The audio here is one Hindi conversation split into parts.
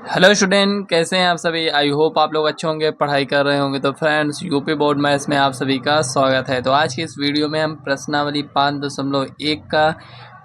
हेलो स्टूडेंट, कैसे हैं आप सभी। आई होप आप लोग अच्छे होंगे, पढ़ाई कर रहे होंगे। तो फ्रेंड्स, यूपी बोर्ड मैथ्स में आप सभी का स्वागत है। तो आज की इस वीडियो में हम प्रश्नावली 5.1 का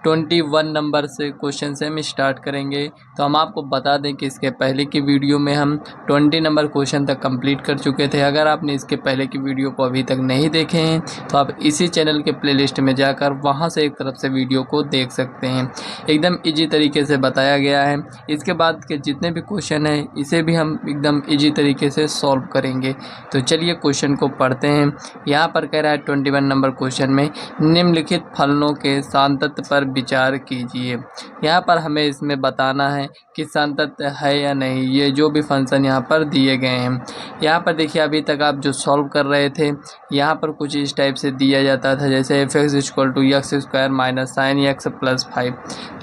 21 नंबर से क्वेश्चन से हम स्टार्ट करेंगे। तो हम आपको बता दें कि इसके पहले की वीडियो में हम 20 नंबर क्वेश्चन तक कंप्लीट कर चुके थे। अगर आपने इसके पहले की वीडियो को अभी तक नहीं देखे हैं तो आप इसी चैनल के प्लेलिस्ट में जाकर वहां से एक तरफ से वीडियो को देख सकते हैं। एकदम ईजी तरीके से बताया गया है। इसके बाद के जितने भी क्वेश्चन हैं इसे भी हम एकदम ईजी तरीके से सॉल्व करेंगे। तो चलिए क्वेश्चन को पढ़ते हैं। यहाँ पर कह रहा है 21 नंबर क्वेश्चन में निम्नलिखित फलनों के सांतत्य पर विचार कीजिए। यहाँ पर हमें इसमें बताना है कि सांतत्य है या नहीं। ये जो भी फंक्शन यहाँ पर दिए गए हैं, यहाँ पर देखिए अभी तक आप जो सॉल्व कर रहे थे यहाँ पर कुछ इस टाइप से दिया जाता था, जैसे f(x) = x² - sin x + 5,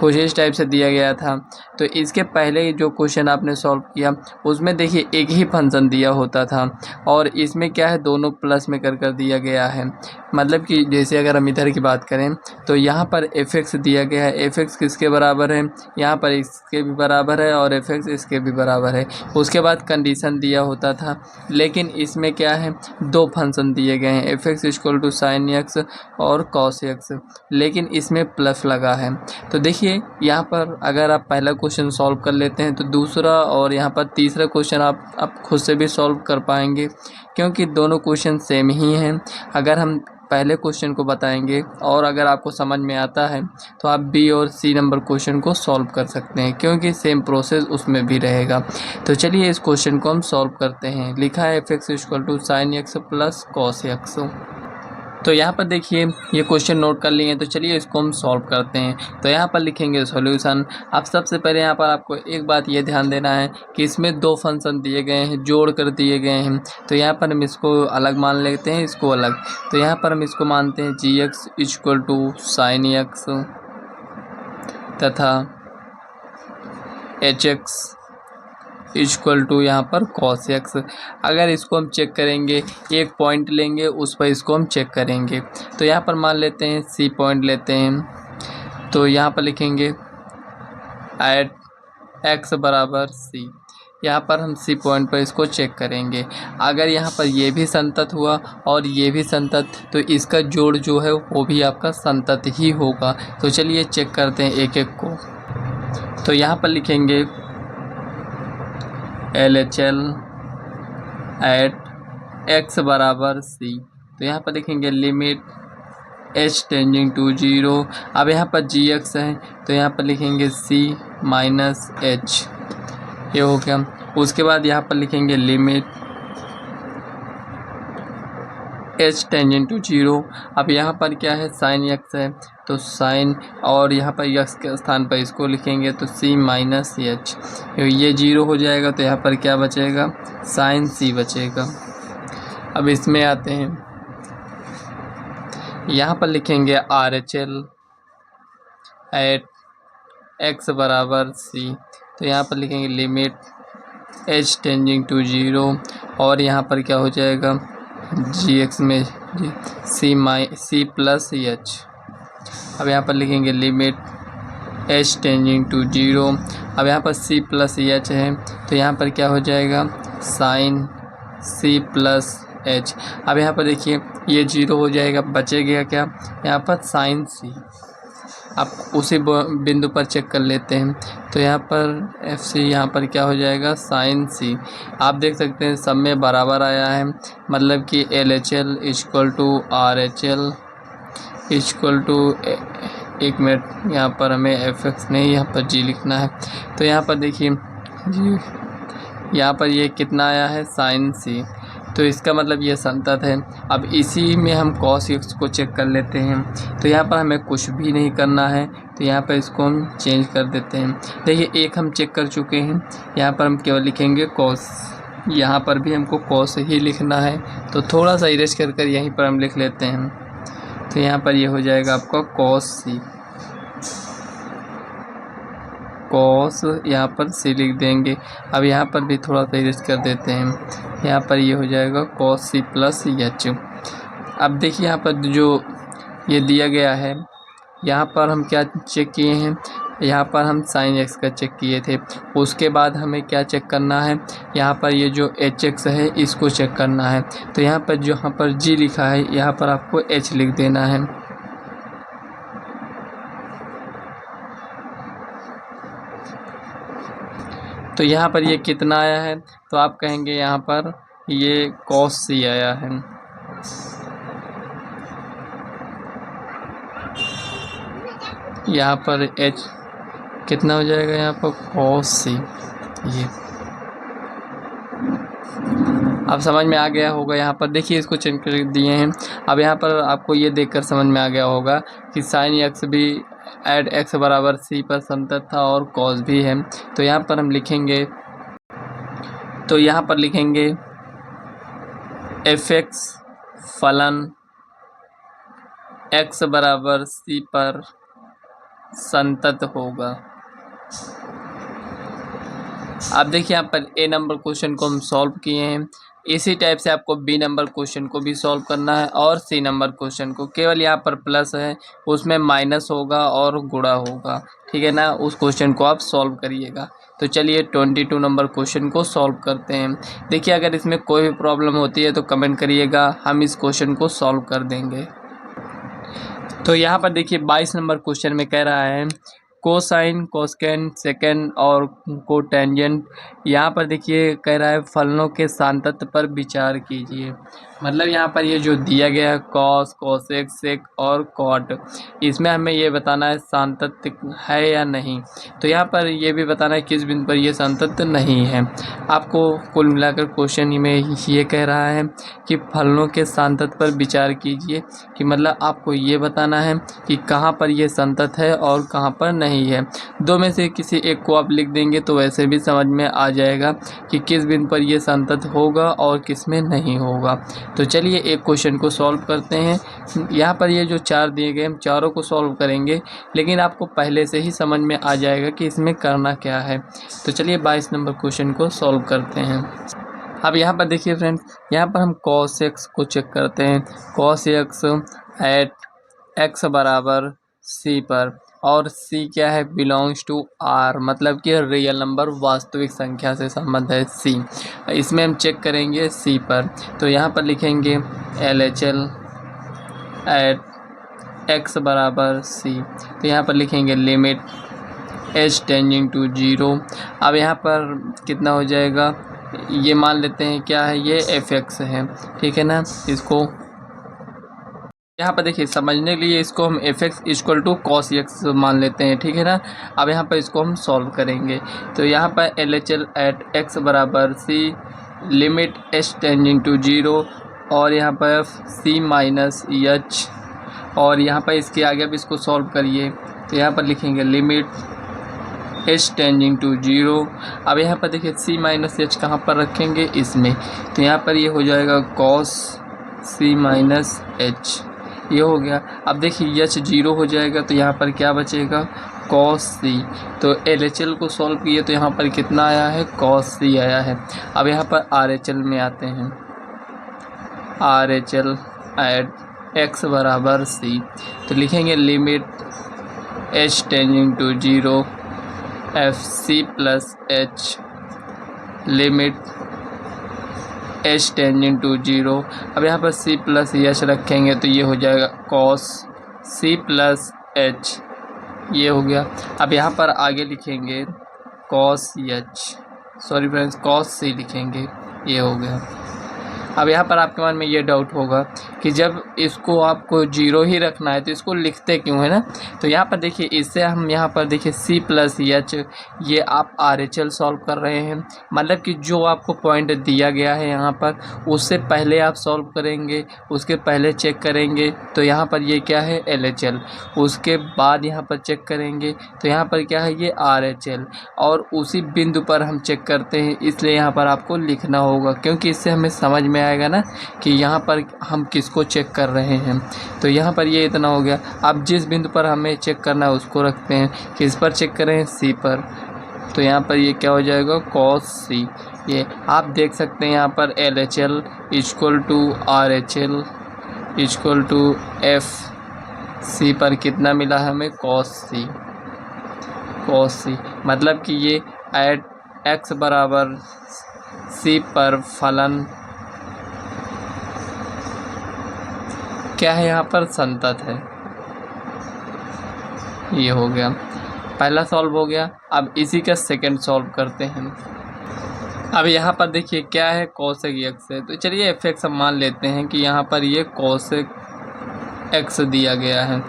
कुछ इस टाइप से दिया गया था। तो इसके पहले जो क्वेश्चन आपने सॉल्व किया उसमें देखिए एक ही फंक्शन दिया होता था और इसमें क्या है, दोनों प्लस में कर दिया गया है। मतलब कि जैसे अगर हम इधर की बात करें तो यहाँ पर f(x) दिया गया है। f(x) किसके बराबर है, यहाँ पर इसके भी बराबर है और f(x) इसके भी बराबर है। उसके बाद कंडीशन दिया होता था, लेकिन इसमें क्या है, दो फंक्शन दिए गए हैं, f(x) = sin x और cos x, लेकिन इसमें प्लस लगा है। तो देखिए यहाँ पर अगर आप पहला क्वेश्चन सॉल्व कर लेते हैं तो दूसरा और यहाँ पर तीसरा क्वेश्चन आप खुद से भी सॉल्व कर पाएंगे, क्योंकि दोनों क्वेश्चन सेम ही हैं। अगर हम पहले क्वेश्चन को बताएंगे और अगर आपको समझ में आता है तो आप बी और सी नंबर क्वेश्चन को सॉल्व कर सकते हैं, क्योंकि सेम प्रोसेस उसमें भी रहेगा। तो चलिए इस क्वेश्चन को हम सॉल्व करते हैं। लिखा है f(x) = sin x + cos x। तो यहाँ पर देखिए ये क्वेश्चन नोट कर लिए हैं। तो चलिए इसको हम सॉल्व करते हैं। तो यहाँ पर लिखेंगे सॉल्यूशन। अब सबसे पहले यहाँ पर आपको एक बात ये ध्यान देना है कि इसमें दो फंक्शन दिए गए हैं, जोड़ कर दिए गए हैं। तो यहाँ पर हम इसको अलग मान लेते हैं, इसको अलग। तो यहाँ पर हम इसको मानते हैं g(x) = sin x तथा h(x) = यहाँ पर cos x। अगर इसको हम चेक करेंगे, एक पॉइंट लेंगे उस पर इसको हम चेक करेंगे। तो यहाँ पर मान लेते हैं C पॉइंट लेते हैं। तो यहाँ पर लिखेंगे एट x = C। यहाँ पर हम C पॉइंट पर इसको चेक करेंगे। अगर यहाँ पर ये भी संतत हुआ और ये भी संतत, तो इसका जोड़ जो है वो भी आपका संतत ही होगा। तो चलिए चेक करते हैं एक एक को। तो यहाँ पर लिखेंगे LHL एट x = C। तो यहाँ पर लिखेंगे लिमिट h टेंडिंग टू 0। अब यहाँ पर gx है तो यहाँ पर लिखेंगे C - h, ये हो गया। उसके बाद यहाँ पर लिखेंगे लिमिट h टेंजेंट टू 0। अब यहाँ पर क्या है, sin x है तो sin, और यहाँ पर x के स्थान पर इसको लिखेंगे तो C - h, ये 0 हो जाएगा। तो यहाँ पर क्या बचेगा, sin C बचेगा। अब इसमें आते हैं, यहाँ पर लिखेंगे RHL एट x = C। तो यहाँ पर लिखेंगे लिमिट h टेंजिंग टू 0 और यहाँ पर क्या हो जाएगा, gx में C + h। अब यहाँ पर लिखेंगे लिमिट h टेंजिंग टू 0। अब यहाँ पर C + h है तो यहाँ पर क्या हो जाएगा, sin C + h। अब यहाँ पर देखिए ये 0 हो जाएगा, बचेगा क्या, यहाँ पर sin C। आप उसी बिंदु पर चेक कर लेते हैं। तो यहाँ पर FC, यहाँ पर क्या हो जाएगा, sin C। आप देख सकते हैं सब में बराबर आया है, मतलब कि LHL = RHL एक मिनट, यहाँ पर हमें FX नहीं, यहाँ पर G लिखना है। तो यहाँ पर देखिए G, यहाँ पर ये कितना आया है, sin C। तो इसका मतलब ये संतत है। अब इसी में हम cos x को चेक कर लेते हैं। तो यहाँ पर हमें कुछ भी नहीं करना है, तो यहाँ पर इसको हम चेंज कर देते हैं। देखिए एक हम चेक कर चुके हैं, यहाँ पर हम केवल लिखेंगे cos, यहाँ पर भी हमको cos ही लिखना है। तो थोड़ा सा इरेज कर यहीं पर हम लिख लेते हैं। तो यहाँ पर ये हो जाएगा आपका cos C, cos, यहाँ पर C लिख देंगे। अब यहाँ पर भी थोड़ा सा इरेज कर देते हैं, यहाँ पर ये हो जाएगा cos C + h। अब देखिए यहाँ पर जो ये दिया गया है, यहाँ पर हम क्या चेक किए हैं, यहाँ पर हम साइन एक्स का चेक किए थे। उसके बाद हमें क्या चेक करना है, यहाँ पर ये जो एच एक्स है इसको चेक करना है। तो यहाँ पर जहाँ पर जी लिखा है यहाँ पर आपको एच लिख देना है। तो यहाँ पर ये कितना आया है, तो आप कहेंगे यहाँ पर ये कॉस सी आया है। यहाँ पर एच कितना हो जाएगा, यहाँ पर कॉस सी। ये अब समझ में आ गया होगा। यहाँ पर देखिए इसको चेंज कर दिए हैं। अब यहाँ पर आपको ये देखकर समझ में आ गया होगा कि साइन एक्स भी एड एक्स बराबर सी पर संतत था और कॉस भी है। तो यहाँ पर हम लिखेंगे, तो यहाँ पर लिखेंगे एफ एक्स फलन एक्स बराबर सी पर संतत होगा। अब देखिए यहाँ पर ए नंबर क्वेश्चन को हम सॉल्व किए हैं। इसी टाइप से आपको बी नंबर क्वेश्चन को भी सॉल्व करना है और सी नंबर क्वेश्चन को। केवल यहाँ पर प्लस है, उसमें माइनस होगा और गुणा होगा, ठीक है ना। उस क्वेश्चन को आप सॉल्व करिएगा। तो चलिए 22 नंबर क्वेश्चन को सॉल्व करते हैं। देखिए अगर इसमें कोई भी प्रॉब्लम होती है तो कमेंट करिएगा, हम इस क्वेश्चन को सॉल्व कर देंगे। तो यहाँ पर देखिए 22 नंबर क्वेश्चन में कह रहा है कोसाइन, कोसेकेंड, सेकेंड और कोटेंजेंट। यहाँ पर देखिए कह रहा है फलनों के सांतत्य पर विचार कीजिए। मतलब यहाँ पर ये जो दिया गया है कॉस, कोसेक, सेक और कॉट, इसमें हमें ये बताना है सांतत्य है या नहीं। तो यहाँ पर ये भी बताना है किस बिंदु पर ये सांतत्य नहीं है। आपको कुल मिलाकर क्वेश्चन में ये कह रहा है कि फलनों के सांतत्य पर विचार कीजिए, कि मतलब आपको ये बताना है कि कहाँ पर ये संतत है और कहाँ पर नहीं है। दो में से किसी एक को आप लिख देंगे तो वैसे भी समझ में आ जाएगा कि किस बिंदु पर ये संतत होगा और किस में नहीं होगा। तो चलिए एक क्वेश्चन को सॉल्व करते हैं। यहाँ पर ये जो चार दिए गए हम चारों को सॉल्व करेंगे, लेकिन आपको पहले से ही समझ में आ जाएगा कि इसमें करना क्या है। तो चलिए 22 नंबर क्वेश्चन को सॉल्व करते हैं। अब यहाँ पर देखिए फ्रेंड्स, यहाँ पर हम cos x को चेक करते हैं। cos x एट x बराबर c पर, और c क्या है, बिलोंग्स टू r, मतलब कि रियल नंबर वास्तविक संख्या से संबंध है c। इसमें हम चेक करेंगे c पर। तो यहाँ पर लिखेंगे LHL एट x बराबर c। तो यहाँ पर लिखेंगे लिमिट h टेंडिंग टू 0। अब यहाँ पर कितना हो जाएगा, ये मान लेते हैं क्या है, ये fx है, ठीक है ना। इसको यहाँ पर देखिए समझने के लिए इसको हम fx equal to cos x मान लेते हैं, ठीक है ना। अब यहाँ पर इसको हम सॉल्व करेंगे। तो यहाँ पर LHL एट x बराबर c, limit h tending to 0, और यहाँ पर c माइनस h, और यहाँ पर इसके आगे अब इसको सॉल्व करिए। तो यहाँ पर लिखेंगे लिमिट h टेंडिंग टू 0। अब यहाँ पर देखिए c माइनस h कहाँ पर रखेंगे, इसमें। तो यहाँ पर ये हो जाएगा cos c माइनस h, ये हो गया। अब देखिए h 0 हो जाएगा तो यहाँ पर क्या बचेगा, cos c। तो LHL को सॉल्व किए तो यहाँ पर कितना आया है, cos c आया है। अब यहाँ पर RHL में आते हैं। RHL एट x बराबर c, तो लिखेंगे limit h tending to 0 FC plus h, limit h tending to 0। अब यहाँ पर c प्लस h रखेंगे तो ये हो जाएगा cos c प्लस h, ये हो गया। अब यहाँ पर आगे लिखेंगे cos c लिखेंगे, ये हो गया। अब यहाँ पर आपके मन में ये डाउट होगा कि जब इसको आपको 0 ही रखना है तो इसको लिखते क्यों है ना। तो यहाँ पर देखिए इससे हम यहाँ पर देखिए c प्लस h, ये आप RHL सॉल्व कर रहे हैं, मतलब कि जो आपको पॉइंट दिया गया है यहाँ पर उससे पहले आप सॉल्व करेंगे, उसके पहले चेक करेंगे। तो यहाँ पर ये क्या है, LHL, उसके बाद यहाँ पर चेक करेंगे तो यहाँ पर क्या है, ये RHL, और उसी बिंदु पर हम चेक करते हैं। इसलिए यहाँ पर आपको लिखना होगा, क्योंकि इससे हमें समझ में आएगा ना कि यहाँ पर हम किसको चेक कर रहे हैं। तो यहाँ पर ये इतना हो गया। अब जिस बिंदु पर हमें चेक करना है उसको रखते हैं, किस पर चेक करें, C पर। तो यहाँ पर ये क्या हो जाएगा, cos c। ये आप देख सकते हैं यहाँ पर LHL equal to RHL equal to F, C पर कितना मिला है हमें, cos c। कॉस सी, मतलब कि ये एट एक्स बराबर सी पर फलन क्या है, यहाँ पर संतत है। ये हो गया, पहला सॉल्व हो गया। अब इसी का सेकंड सॉल्व करते हैं। अब यहाँ पर देखिए क्या है, कॉसेक एक्स है, तो चलिए एफ एक्स हम मान लेते हैं कि यहाँ पर ये कॉसेक एक्स दिया गया है।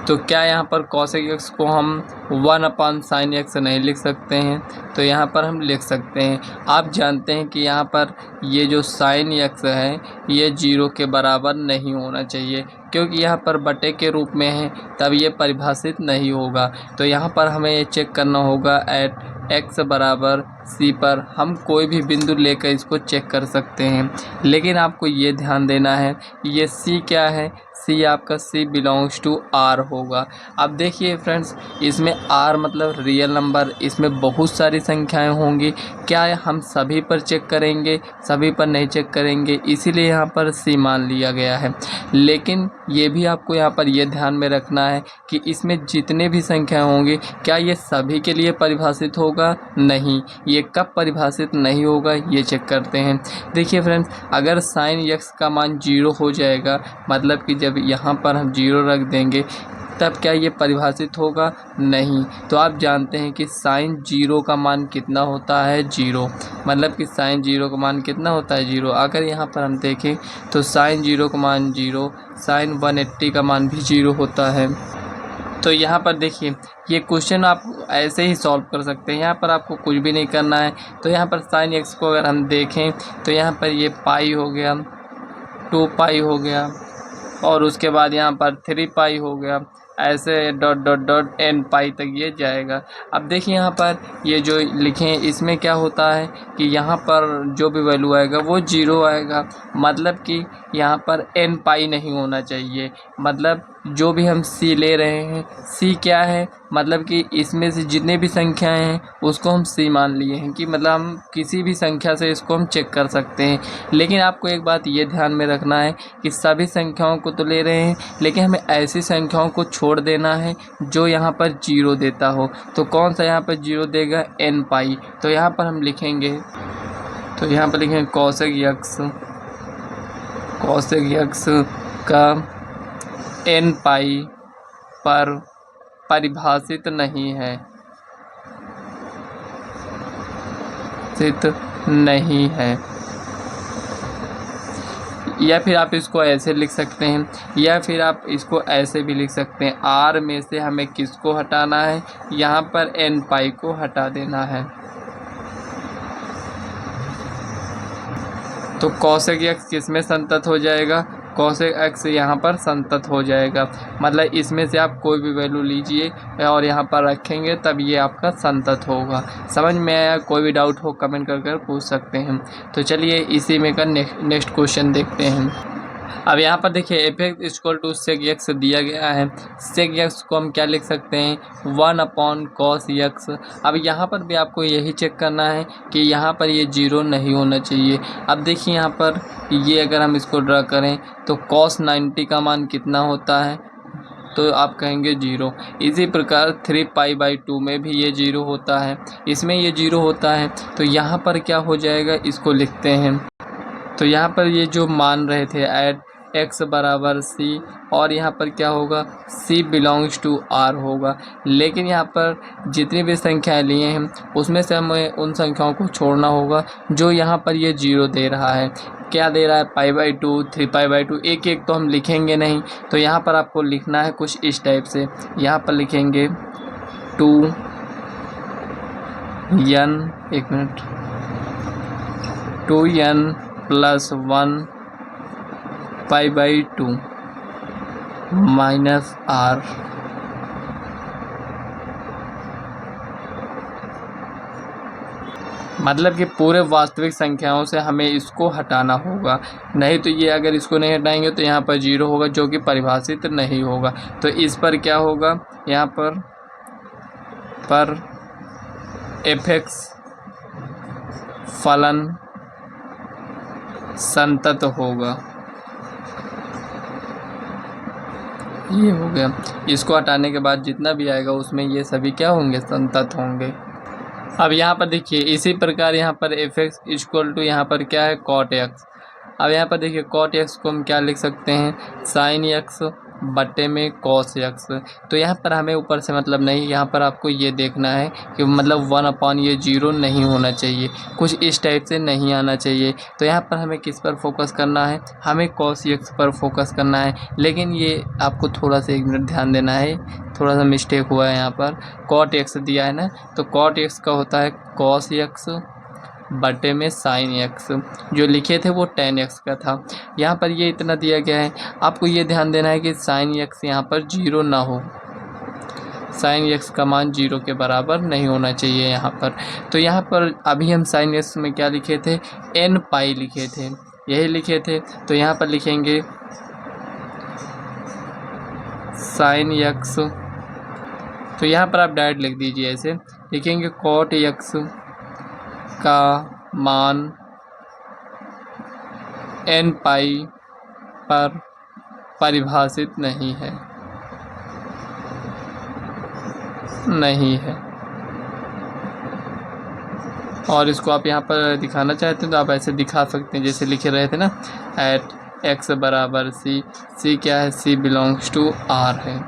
तो क्या यहाँ पर कॉसेक एक्स को हम 1/sin एक्स नहीं लिख सकते हैं? तो यहाँ पर हम लिख सकते हैं। आप जानते हैं कि यहाँ पर ये जो साइन एक्स है ये 0 के बराबर नहीं होना चाहिए, क्योंकि यहाँ पर बटे के रूप में है, तब ये परिभाषित नहीं होगा। तो यहाँ पर हमें ये चेक करना होगा एट एक्स बराबर सी पर हम कोई भी बिंदु लेकर इसको चेक कर सकते हैं। लेकिन आपको ये ध्यान देना है ये सी क्या है, सी आपका सी बिलोंग्स टू आर होगा। अब देखिए फ्रेंड्स, इसमें आर मतलब रियल नंबर, इसमें बहुत सारी संख्याएं होंगी। क्या हम सभी पर चेक करेंगे? सभी पर नहीं चेक करेंगे, इसीलिए यहाँ पर सी मान लिया गया है। लेकिन ये भी आपको यहाँ पर ये ध्यान में रखना है कि इसमें जितने भी संख्याएं होंगी क्या ये सभी के लिए परिभाषित होगा? नहीं। ये कब परिभाषित नहीं होगा ये चेक करते हैं। देखिए फ्रेंड्स, अगर साइन एक्स का मान 0 हो जाएगा, मतलब कि जब यहाँ पर हम 0 रख देंगे, तब क्या ये परिभाषित होगा? नहीं। तो आप जानते हैं कि साइन 0 का मान कितना होता है? 0। मतलब कि साइन 0 का मान कितना होता है? 0। अगर यहाँ पर हम देखें तो साइन 0 का मान 0, साइन 180 का मान भी 0 होता है। तो यहाँ पर देखिए ये क्वेश्चन आप ऐसे ही सॉल्व कर सकते हैं, यहाँ पर आपको कुछ भी नहीं करना है। तो यहाँ पर साइन एक्स को अगर हम देखें तो यहाँ पर ये पाई हो गया, 2 पाई हो गया, और उसके बाद यहाँ पर 3 पाई हो गया, ऐसे डॉट डॉट डॉट एन पाई तक ये जाएगा। अब देखिए यहाँ पर ये जो लिखे हैं इसमें क्या होता है कि यहाँ पर जो भी वैल्यू आएगा वो 0 आएगा, मतलब कि यहाँ पर एन पाई नहीं होना चाहिए। मतलब जो भी हम सी ले रहे हैं, सी क्या है, मतलब कि इसमें से जितने भी संख्याएं हैं उसको हम सी मान लिए हैं, कि मतलब हम किसी भी संख्या से इसको हम चेक कर सकते हैं। लेकिन आपको एक बात ये ध्यान में रखना है कि सभी संख्याओं को तो ले रहे हैं, लेकिन हमें ऐसी संख्याओं को छोड़ देना है जो यहाँ पर 0 देता हो। तो कौन सा यहाँ पर 0 देगा? एन पाई। तो यहाँ पर हम लिखेंगे, तो यहाँ पर लिखेंगे कॉसेक एक्स का एन पाई पर परिभाषित नहीं है, नहीं है। या फिर आप इसको ऐसे लिख सकते हैं, या फिर आप इसको ऐसे भी लिख सकते हैं, आर में से हमें किसको हटाना है? यहाँ पर एन पाई को हटा देना है। तो कॉसेक एक्स किस में संतत हो जाएगा? कॉसेक एक्स यहाँ पर संतत हो जाएगा। मतलब इसमें से आप कोई भी वैल्यू लीजिए और यहाँ पर रखेंगे, तब ये आपका संतत होगा। समझ में आया? कोई भी डाउट हो कमेंट कर पूछ सकते हैं। तो चलिए इसी में का नेक्स्ट क्वेश्चन देखते हैं। अब यहाँ पर देखिए f x equal to sec x दिया गया है। सेक एक्स को हम क्या लिख सकते हैं? 1/cos x. अब यहाँ पर भी आपको यही चेक करना है कि यहाँ पर ये 0 नहीं होना चाहिए। अब देखिए यहाँ पर ये अगर हम इसको ड्रा करें तो cos 90 का मान कितना होता है? तो आप कहेंगे 0। इसी प्रकार 3π/2 में भी ये 0 होता है, इसमें ये 0 होता है। तो यहाँ पर क्या हो जाएगा, इसको लिखते हैं। तो यहाँ पर ये जो मान रहे थे एट एक्स बराबर सी, और यहाँ पर क्या होगा? सी बिलोंग्स टू आर होगा। लेकिन यहाँ पर जितनी भी संख्याएं लिए हैं उसमें से हमें उन संख्याओं को छोड़ना होगा जो यहाँ पर ये 0 दे रहा है। क्या दे रहा है? π/2, 3π/2, एक एक तो हम लिखेंगे नहीं। तो यहाँ पर आपको लिखना है कुछ इस टाइप से। यहाँ पर लिखेंगे 2n, एक मिनट, 2n + 1π/2 -r। मतलब कि पूरे वास्तविक संख्याओं से हमें इसको हटाना होगा, नहीं तो ये अगर इसको नहीं हटाएंगे तो यहाँ पर 0 होगा जो कि परिभाषित नहीं होगा। तो इस पर क्या होगा? यहाँ पर एफ एक्स फलन संतत होगा। ये हो गया। इसको हटाने के बाद जितना भी आएगा उसमें ये सभी क्या होंगे, संतत होंगे। अब यहाँ पर देखिए इसी प्रकार यहाँ पर एफ एक्स इक्वल टू यहाँ पर क्या है, कॉट एक्स। अब यहाँ पर देखिए कॉट एक्स को हम क्या लिख सकते हैं, साइन एक्स बट्टे में कॉस एक्स। तो यहाँ पर हमें ऊपर से मतलब नहीं, यहाँ पर आपको ये देखना है कि मतलब 1 ये 0 नहीं होना चाहिए, कुछ इस टाइप से नहीं आना चाहिए। तो यहाँ पर हमें किस पर फोकस करना है, हमें कॉस एक्स पर फोकस करना है। लेकिन ये आपको थोड़ा सा 1 मिनट ध्यान देना है, थोड़ा सा मिस्टेक हुआ है। यहाँ पर कॉट एक्स दिया है ना, तो कॉट एक्स का होता है कॉस एक्स बटे में साइन एक्स। जो लिखे थे वो टेन एक्स का था, यहाँ पर ये इतना दिया गया है। आपको ये ध्यान देना है कि साइन एक्स यहाँ पर 0 ना हो, साइन एक्स का मान 0 के बराबर नहीं होना चाहिए यहाँ पर। तो यहाँ पर अभी हम साइन एक्स में क्या लिखे थे, एन पाई लिखे थे, यही लिखे थे। तो यहाँ पर लिखेंगे साइन एक्स, तो यहाँ पर आप डायरेक्ट लिख दीजिए, ऐसे लिखेंगे कॉट एक्स का मान एन पाई पर परिभाषित नहीं है, और इसको आप यहाँ पर दिखाना चाहते हैं तो आप ऐसे दिखा सकते हैं, जैसे लिखे रहे थे ना, एट एक्स बराबर सी। सी क्या है, सी बिलोंग्स टू आर है।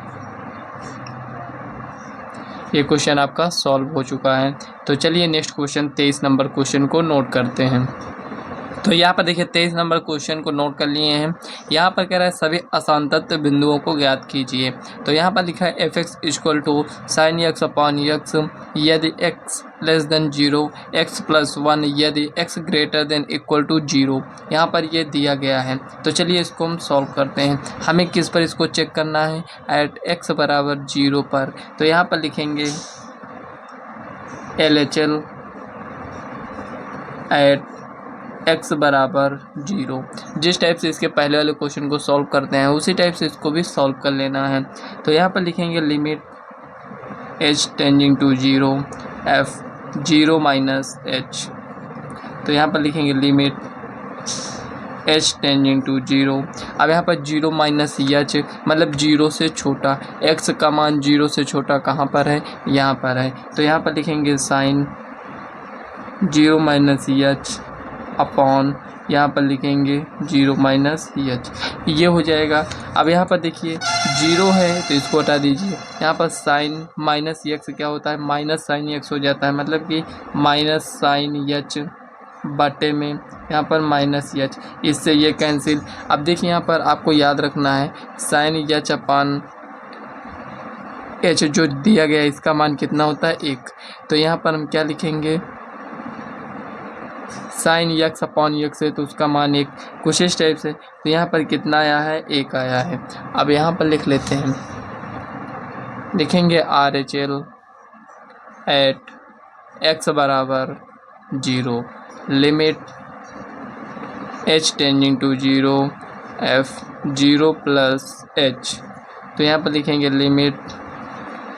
ये क्वेश्चन आपका सॉल्व हो चुका है। तो चलिए नेक्स्ट क्वेश्चन 23 नंबर क्वेश्चन को नोट करते हैं। तो यहाँ पर देखिए 23 नंबर क्वेश्चन को नोट कर लिए हैं। यहाँ पर कह रहा है सभी असंतत बिंदुओं को ज्ञात कीजिए। तो यहाँ पर लिखा है F x equal to sine X upon X यदि X less than 0, X plus 1 यदि X greater than equal to 0। यहाँ पर ये दिया गया है। तो चलिए इसको हम सॉल्व करते हैं। हमें किस पर इसको चेक करना है, एट एक्स बराबर 0 पर। तो यहाँ पर लिखेंगे LHL एट एक्स बराबर 0। जिस टाइप से इसके पहले वाले क्वेश्चन को सॉल्व करते हैं उसी टाइप से इसको भी सॉल्व कर लेना है। तो यहाँ पर लिखेंगे limit h tending to 0 f 0 minus h। तो यहाँ पर लिखेंगे लिमिट h टेंडिंग टू 0। अब यहाँ पर 0 माइनस h मतलब 0 से छोटा, x का मान 0 से छोटा कहाँ पर है, यहाँ पर है। तो यहाँ पर लिखेंगे साइन 0 माइनस h अपॉन, यहाँ पर लिखेंगे 0 माइनस एच, ये हो जाएगा। अब यहाँ पर देखिए 0 है तो इसको हटा दीजिए। यहाँ पर साइन माइनस एक्स क्या होता है, माइनस साइन एक्स हो जाता है, मतलब कि माइनस साइन एच बटे में यहाँ पर माइनस एच, इससे ये कैंसिल। अब देखिए यहाँ पर आपको याद रखना है साइन एच अपॉन एच जो दिया गया है इसका मान कितना होता है, 1। तो यहाँ पर हम क्या लिखेंगे, साइन एक्स अपॉन एक्स है तो उसका मान 1, कुछ इस टाइप से। तो यहाँ पर कितना आया है, 1 आया है। अब यहाँ पर लिख लेते हैं, लिखेंगे RHL एट एक्स बराबर 0 limit h tending to 0 f 0 plus h। तो यहाँ पर लिखेंगे लिमिट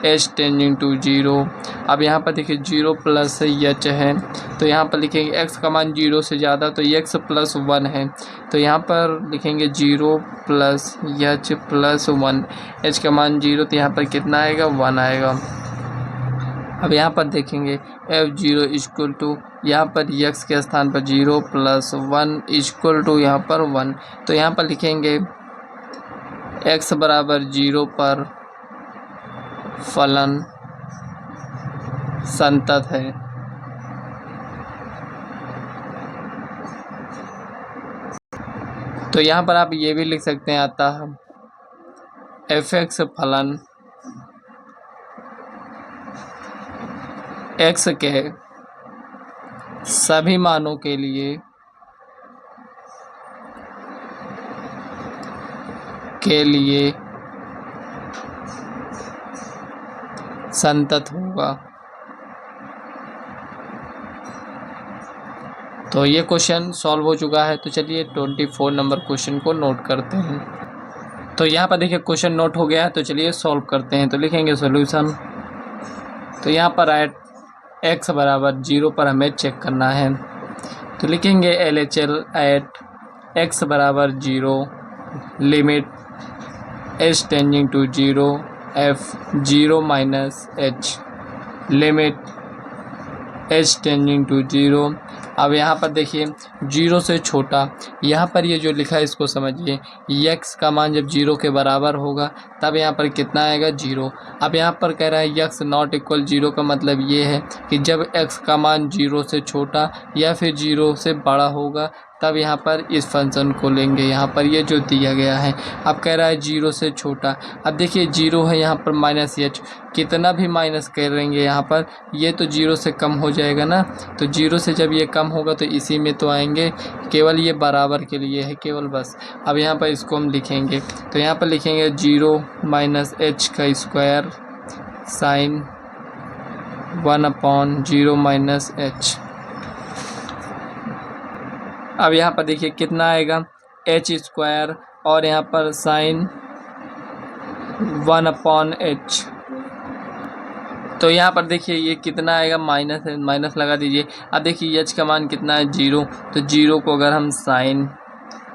h टेंडिंग टू 0। अब यहाँ पर देखिए 0 प्लस h है, तो यहाँ पर लिखेंगे x का मान 0 से ज़्यादा तो x प्लस 1 है। तो यहाँ पर लिखेंगे 0 प्लस h प्लस 1, h का मान 0 तो यहाँ पर कितना आएगा, 1 आएगा। अब यहाँ पर देखेंगे f0 इक्वल टू, यहाँ पर x के स्थान पर 0 प्लस 1 इक्वल टू यहाँ पर 1। तो यहाँ पर लिखेंगे x बराबर 0 पर फलन संतत है। तो यहाँ पर आप ये भी लिख सकते हैं, आता है एफ एक्स फलन x के सभी मानों के लिए संतत होगा। तो ये क्वेश्चन सॉल्व हो चुका है। तो चलिए 24 नंबर क्वेश्चन को नोट करते हैं। तो यहाँ पर देखिए क्वेश्चन नोट हो गया है, तो चलिए सॉल्व करते हैं। तो लिखेंगे सॉल्यूशन। तो यहाँ पर एट एक्स बराबर 0 पर हमें चेक करना है। तो लिखेंगे LHL एट एक्स बराबर 0 limit h tending to 0 f 0 minus h limit h tending to 0। अब यहाँ पर देखिए 0 से छोटा, यहाँ पर ये जो लिखा है इसको समझिए, x का मान जब 0 के बराबर होगा तब यहाँ पर कितना आएगा 0। अब यहाँ पर कह रहा है x नॉट इक्वल 0 का मतलब ये है कि जब x का मान 0 से छोटा या फिर 0 से बड़ा होगा तब यहाँ पर इस फंक्शन को लेंगे। यहाँ पर ये जो दिया गया है, अब कह रहा है 0 से छोटा। अब देखिए 0 है यहाँ पर माइनस h, कितना भी माइनस करेंगे यहाँ पर ये तो 0 से कम हो जाएगा ना, तो 0 से जब ये कम होगा तो इसी में तो आएंगे, केवल ये बराबर के लिए है केवल बस। अब यहाँ पर इसको हम लिखेंगे, तो यहाँ पर लिखेंगे 0 माइनस h का स्क्वायर साइन 1/0 माइनस h। अब यहाँ पर देखिए कितना आएगा h स्क्वायर और यहाँ पर साइन 1/h। तो यहाँ पर देखिए ये कितना आएगा माइनस है, माइनस लगा दीजिए। अब देखिए h का मान कितना है 0, तो 0 को अगर हम साइन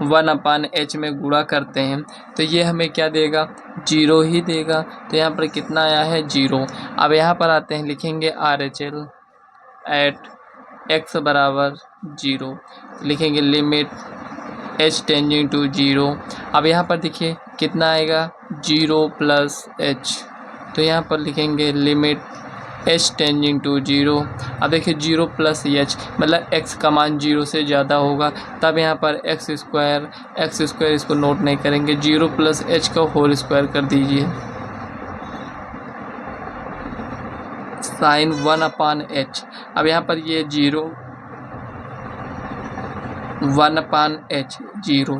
1/h में गुणा करते हैं तो ये हमें क्या देगा 0 ही देगा। तो यहाँ पर कितना आया है 0। अब यहाँ पर आते हैं, लिखेंगे RHL एट x बराबर 0, लिखेंगे लिमिट h टेंजिंग टू 0। अब यहाँ पर देखिए कितना आएगा 0 प्लस h, तो यहाँ पर लिखेंगे लिमिट h टेंजिंग टू 0। अब देखिए 0 प्लस h मतलब x का मान 0 से ज़्यादा होगा तब यहाँ पर x स्क्वायर इसको नोट नहीं करेंगे, 0 प्लस h का होल स्क्वायर कर दीजिए साइन 1/h। अब यहाँ पर ये 0 1/h 0,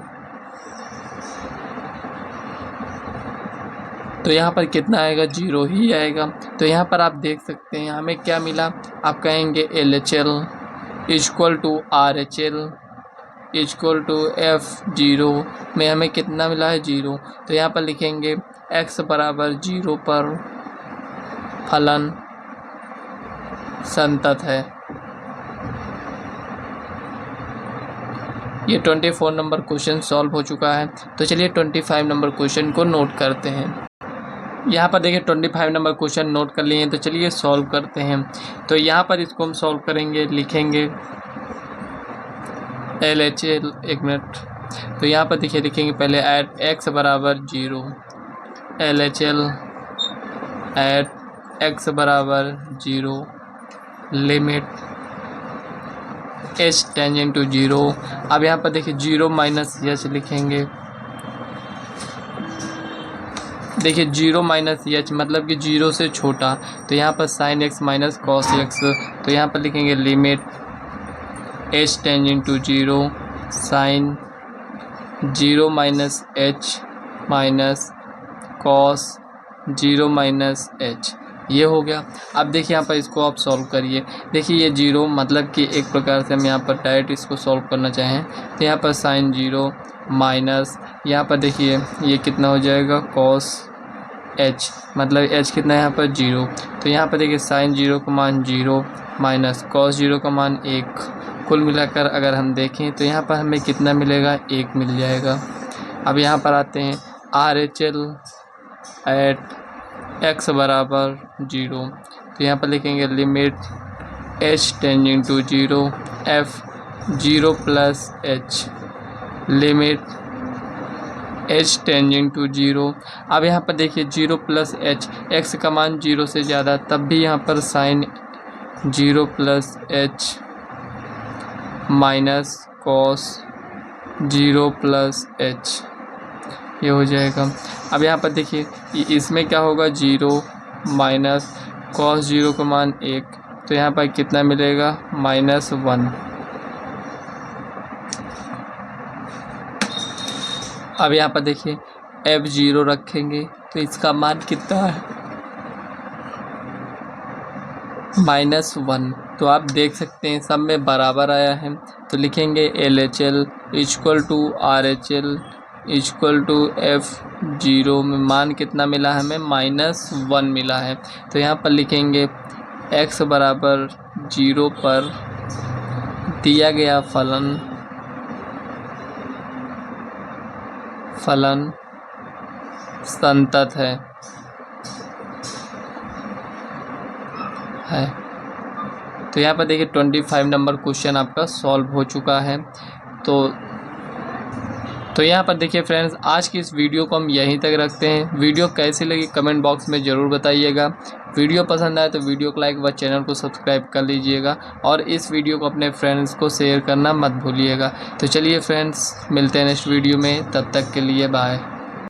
तो यहाँ पर कितना आएगा 0 ही आएगा। तो यहाँ पर आप देख सकते हैं हमें क्या मिला, आप कहेंगे LHL equal to RHL equal to F0 में हमें कितना मिला है 0। तो यहाँ पर लिखेंगे x बराबर 0 पर फलन संतत है। ये 24 नंबर क्वेश्चन सॉल्व हो चुका है। तो चलिए 25 नंबर क्वेश्चन को नोट करते हैं। यहाँ पर देखिए 25 नंबर क्वेश्चन नोट कर लिए हैं, तो चलिए सॉल्व करते हैं। तो यहाँ पर इसको हम सॉल्व करेंगे, लिखेंगे LHL, एक मिनट, तो यहाँ पर देखिए लिखेंगे पहले एट x बराबर 0, LHL एट x बराबर 0 लिमिट h टेंजेंट टू 0। अब यहाँ पर देखिए 0 माइनस h लिखेंगे, देखिए 0 माइनस h मतलब कि 0 से छोटा, तो यहाँ पर sine x minus cos x, तो यहाँ पर लिखेंगे limit h tangent to 0 sine 0 minus h minus cos 0 minus h, ये हो गया। अब देखिए यहाँ पर इसको आप सॉल्व करिए, देखिए ये 0 मतलब कि एक प्रकार से हम यहाँ पर डायरेक्ट इसको सॉल्व करना चाहें तो यहाँ पर साइन 0 माइनस यहाँ पर देखिए ये कितना हो जाएगा कॉस h, मतलब h कितना है यहाँ पर 0, तो यहाँ पर देखिए साइन 0 का मान 0 माइनस कॉस 0 का मान 1, कुल मिलाकर अगर हम देखें तो यहाँ पर हमें कितना मिलेगा 1 मिल जाएगा। अब यहाँ पर आते हैं RHL एट x बराबर 0, तो यहाँ पर लिखेंगे limit h tending to 0 f 0 plus h limit h tending to 0। अब यहाँ पर देखिए 0 प्लस h, x का मान 0 से ज़्यादा, तब भी यहाँ पर sine 0 plus h minus cos 0 plus h, ये हो जाएगा। अब यहाँ पर देखिए इसमें क्या होगा 0 माइनस कॉस 0 का मान 1, तो यहाँ पर कितना मिलेगा -1। अब यहाँ पर देखिए F0 रखेंगे तो इसका मान कितना है -1, तो आप देख सकते हैं सब में बराबर आया है। तो लिखेंगे LHL equal to RHL equal to F0 में मान कितना मिला हमें -1 मिला है। तो यहाँ पर लिखेंगे x बराबर 0 पर दिया गया फलन संतत है। तो यहाँ पर देखिए 25 नंबर क्वेश्चन आपका सॉल्व हो चुका है। तो यहाँ पर देखिए फ्रेंड्स, आज की इस वीडियो को हम यहीं तक रखते हैं। वीडियो कैसी लगी कमेंट बॉक्स में ज़रूर बताइएगा। वीडियो पसंद आए तो वीडियो को लाइक व चैनल को सब्सक्राइब कर लीजिएगा और इस वीडियो को अपने फ्रेंड्स को शेयर करना मत भूलिएगा। तो चलिए फ्रेंड्स, मिलते हैं नेक्स्ट वीडियो में, तब तक के लिए बाय।